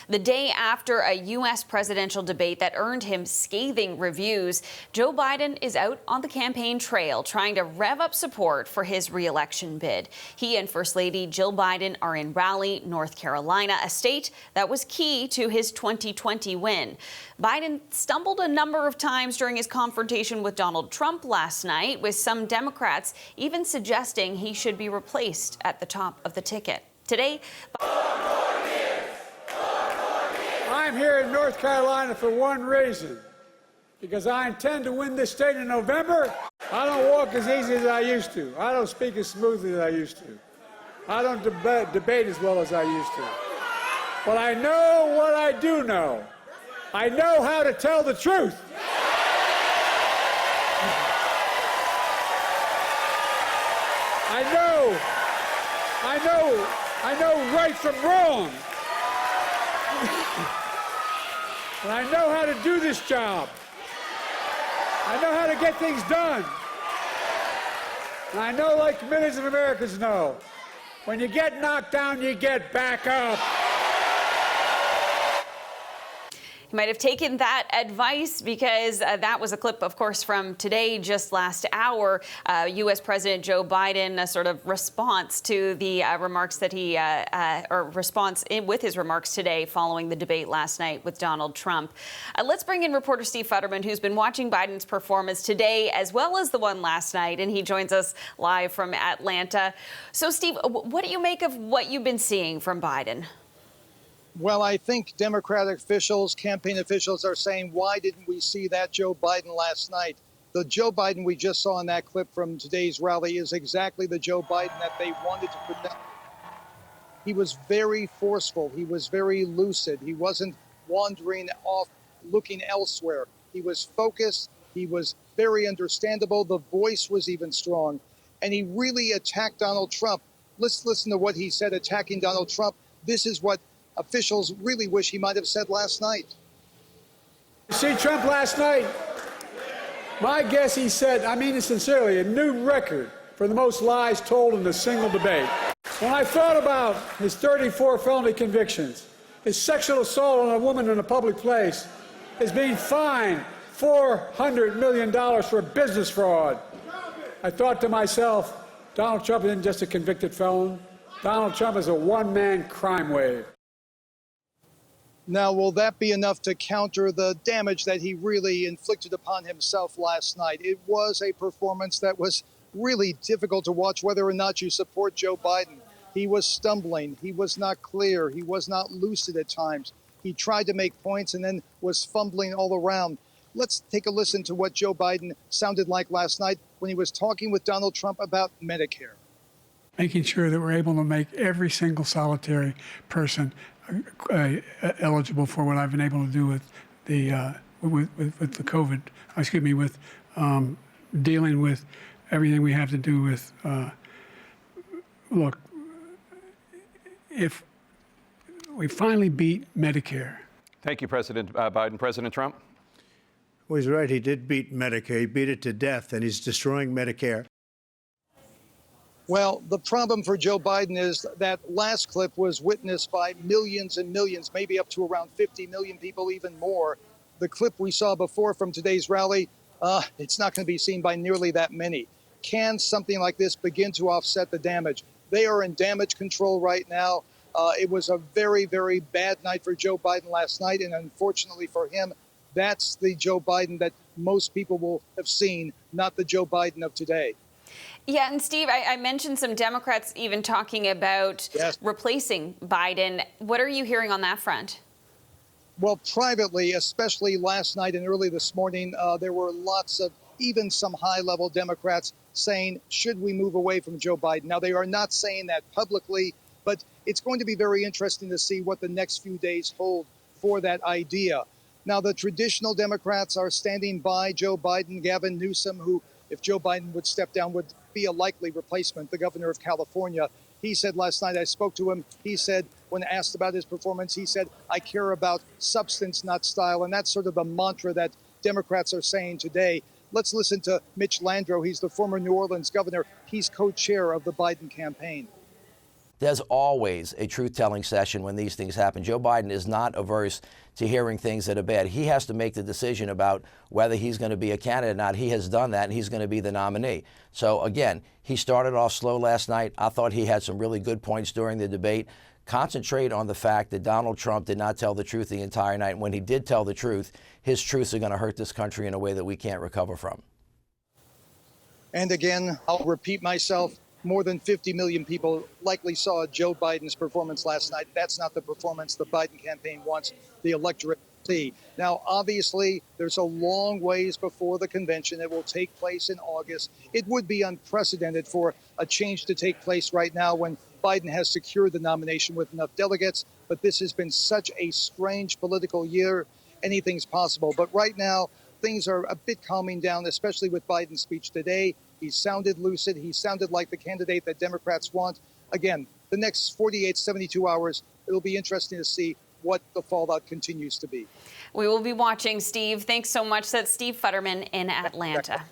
The day after a U.S. presidential debate that earned him scathing reviews, Joe Biden is out on the campaign trail trying to rev up support for his re-election bid. He and First Lady Jill Biden are in Raleigh, North Carolina, a state that was key to his 2020 win. Biden stumbled a number of times during his confrontation with Donald Trump last night, with some Democrats even suggesting he should be replaced at the top of the ticket. Today, I'm here in North Carolina for one reason, because I intend to win this state in November. I don't walk as easy as I used to. I don't speak as smoothly as I used to. I don't debate as well as I used to. But I know what I do know. I know how to tell the truth. I know right from wrong. And I know how to do this job. I know how to get things done. And I know, like millions of Americans know, when you get knocked down, you get back up. He might have taken that advice, because that was a clip, of course, from today, just last hour. U.S. President Joe Biden, a sort of response to the remarks that he, with his remarks today following the debate last night with Donald Trump. Let's bring in reporter Steve Futterman, who's been watching Biden's performance today as well as the one last night, and he joins us live from Atlanta. So, Steve, what do you make of what you've been seeing from Biden? Well, I think Democratic officials, campaign officials are saying, why didn't we see that Joe Biden last night? The Joe Biden we just saw in that clip from today's rally is exactly the Joe Biden that they wanted to protect. He was very forceful. He was very lucid. He wasn't wandering off, looking elsewhere. He was focused. He was very understandable. The voice was even strong. And he really attacked Donald Trump. Let's listen to what he said attacking Donald Trump. This is what officials really wish he might have said last night. You see Trump last night? My guess he said, I mean it sincerely, a new record for the most lies told in a single debate. When I thought about his 34 felony convictions, his sexual assault on a woman in a public place, his being fined $400 million for business fraud, I thought to myself, Donald Trump isn't just a convicted felon. Donald Trump is a one-man crime wave. Now, will that be enough to counter the damage that he really inflicted upon himself last night? It was a performance that was really difficult to watch, whether or not you support Joe Biden. He was stumbling. He was not clear. He was not lucid at times. He tried to make points and then was fumbling all around. Let's take a listen to what Joe Biden sounded like last night when he was talking with Donald Trump about Medicare. Making sure that we're able to make every single solitary person eligible for what I've been able to do with the with the COVID. With dealing with everything we have to do with. Look, if we finally beat Medicare. Thank you, President Biden. President Trump? Well, he's right. He did beat Medicare. He beat it to death, and he's destroying Medicare. Well, the problem for Joe Biden is that last clip was witnessed by millions and millions, maybe up to around 50 million people, even more. The clip we saw before from today's rally, it's not going to be seen by nearly that many. Can something like this begin to offset the damage? They are in damage control right now. It was a very, very bad night for Joe Biden last night, and unfortunately for him, that's the Joe Biden that most people will have seen, not the Joe Biden of today. Yeah, and Steve, I mentioned some Democrats even talking about replacing Biden. What are you hearing on that front? Well, privately, especially last night and early this morning, there were lots of, even some high-level Democrats saying, should we move away from Joe Biden? Now, they are not saying that publicly, but it's going to be very interesting to see what the next few days hold for that idea. Now, the traditional Democrats are standing by Joe Biden. Gavin Newsom, who, if Joe Biden would step down, would be a likely replacement, the governor of California. He said last night, I spoke to him, he said, when asked about his performance, he said, I care about substance, not style. And that's sort of the mantra that Democrats are saying today. Let's listen to Mitch Landrieu. He's the former New Orleans governor. He's co-chair of the Biden campaign. there's always a truth-telling session when these things happen. Joe Biden is not averse to hearing things that are bad. He has to make the decision about whether he's going to be a candidate or not. He has done that, and he's going to be the nominee. So, again, he started off slow last night. I thought he had some really good points during the debate. Concentrate on the fact that Donald Trump did not tell the truth the entire night. And when he did tell the truth, his truths are going to hurt this country in a way that we can't recover from. And again, I'll repeat myself. More than 50 million people likely saw Joe Biden's performance last night. That's not the performance the Biden campaign wants the electorate to see. Now, obviously, there's a long ways before the convention. It will take place in August. It would be unprecedented for a change to take place right now when Biden has secured the nomination with enough delegates. But this has been such a strange political year. Anything's possible. But right now, things are a bit calming down, especially with Biden's speech today. He sounded lucid. He sounded like the candidate that Democrats want. Again, the next 48, 72 hours, it'll be interesting to see what the fallout continues to be. We will be watching, Steve. Thanks so much. That's Steve Futterman in Atlanta.